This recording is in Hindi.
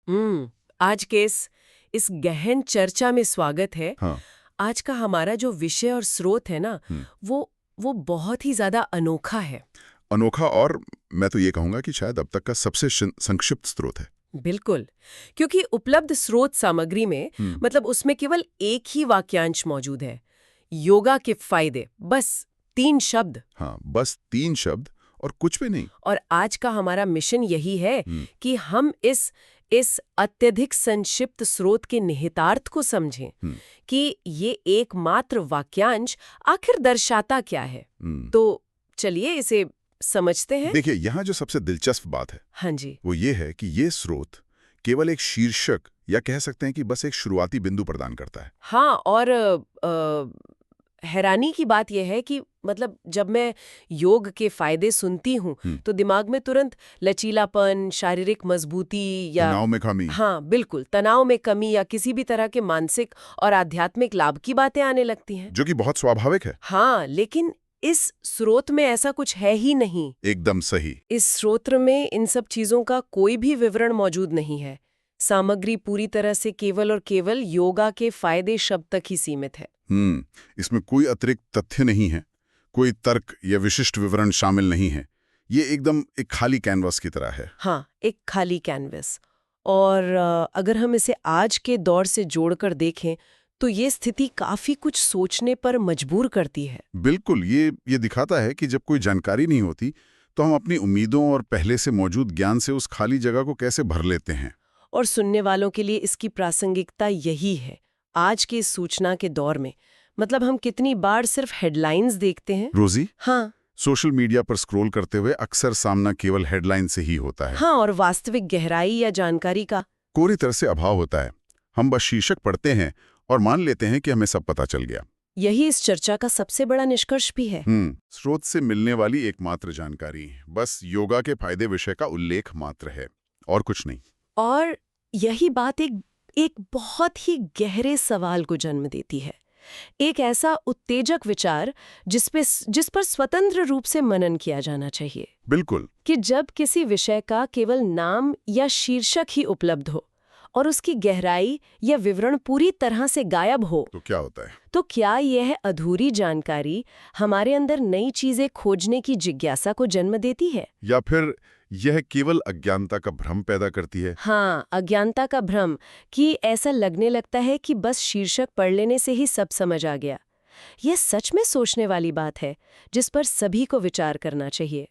आज के इस गहन चर्चा में स्वागत है। हाँ। आज का हमारा जो विषय और स्रोत है ना, वो बहुत ही ज्यादा अनोखा है। अनोखा और मैं तो ये कहूंगा कि शायद अब तक का सबसे संक्षिप्त स्रोत है। बिल्कुल, क्योंकि उपलब्ध स्रोत सामग्री में मतलब उसमें केवल एक ही वाक्यांश मौजूद है, योगा के फायदे, बस 3 शब्द। हाँ, बस 3 शब्द और कुछ भी नहीं। और आज का हमारा मिशन यही है कि हम इस अत्यधिक संक्षिप्त स्रोत के निहितार्थ को समझें कि ये एकमात्र वाक्यांश आखिर दर्शाता क्या है। तो चलिए इसे समझते हैं। देखिए, यहाँ जो सबसे दिलचस्प बात है, हाँ जी, वो ये है कि ये स्रोत केवल एक शीर्षक या कह सकते हैं कि बस एक शुरुआती बिंदु प्रदान करता है। हाँ, और हैरानी की बात यह है कि मतलब जब मैं योग के फायदे सुनती हूँ तो दिमाग में तुरंत लचीलापन, शारीरिक मजबूती या तनाव में कमी। हाँ बिल्कुल, तनाव में कमी या किसी भी तरह के मानसिक और आध्यात्मिक लाभ की बातें आने लगती हैं, जो कि बहुत स्वाभाविक है। हाँ, लेकिन इस स्रोत में ऐसा कुछ है ही नहीं। एकदम सही। इस स्रोत में इन सब चीजों का कोई भी विवरण मौजूद नहीं है। सामग्री पूरी तरह से केवल और केवल योगा के फायदे शब्द तक ही सीमित है। इसमें कोई अतिरिक्त तथ्य नहीं है, कोई तर्क या विशिष्ट विवरण शामिल नहीं है। ये एकदम एक खाली कैनवास की तरह है। हाँ, एक खाली कैनवस। और अगर हम इसे आज के दौर से जोड़कर देखें तो ये स्थिति काफी कुछ सोचने पर मजबूर करती है। बिल्कुल, ये दिखाता है कि जब कोई जानकारी नहीं होती तो हम अपनी उम्मीदों और पहले से मौजूद ज्ञान से उस खाली जगह को कैसे भर लेते हैं। और सुनने वालों के लिए इसकी प्रासंगिकता यही है आज के इस सूचना के दौर में। मतलब हम कितनी बार सिर्फ हेडलाइंस देखते हैं। रोजी, हाँ, सोशल मीडिया पर स्क्रॉल करते हुए अक्सर सामना केवल हेडलाइन से ही होता है। हाँ, और वास्तविक गहराई या जानकारी का पूरी तरह से अभाव होता है। हम बस शीर्षक पढ़ते हैं और मान लेते हैं कि हमें सब पता चल गया। यही इस चर्चा का सबसे बड़ा निष्कर्ष भी है। स्रोत से मिलने वाली एकमात्र जानकारी बस योगा के फायदे विषय का उल्लेख मात्र है और कुछ नहीं। और यही बात एक बहुत ही गहरे सवाल को जन्म देती है। एक ऐसा उत्तेजक विचार जिस पर स्वतंत्र रूप से मनन किया जाना चाहिए। बिल्कुल। कि जब किसी विषय का केवल नाम या शीर्षक ही उपलब्ध हो और उसकी गहराई या विवरण पूरी तरह से गायब हो, तो क्या होता है? तो क्या यह अधूरी जानकारी हमारे अंदर नई चीजें खोजने की जिज्ञासा को जन्म देती है, या फिर यह केवल अज्ञानता का भ्रम पैदा करती है? हाँ, अज्ञानता का भ्रम, कि ऐसा लगने लगता है कि बस शीर्षक पढ़ लेने से ही सब समझ आ गया। यह सच में सोचने वाली बात है जिस पर सभी को विचार करना चाहिए।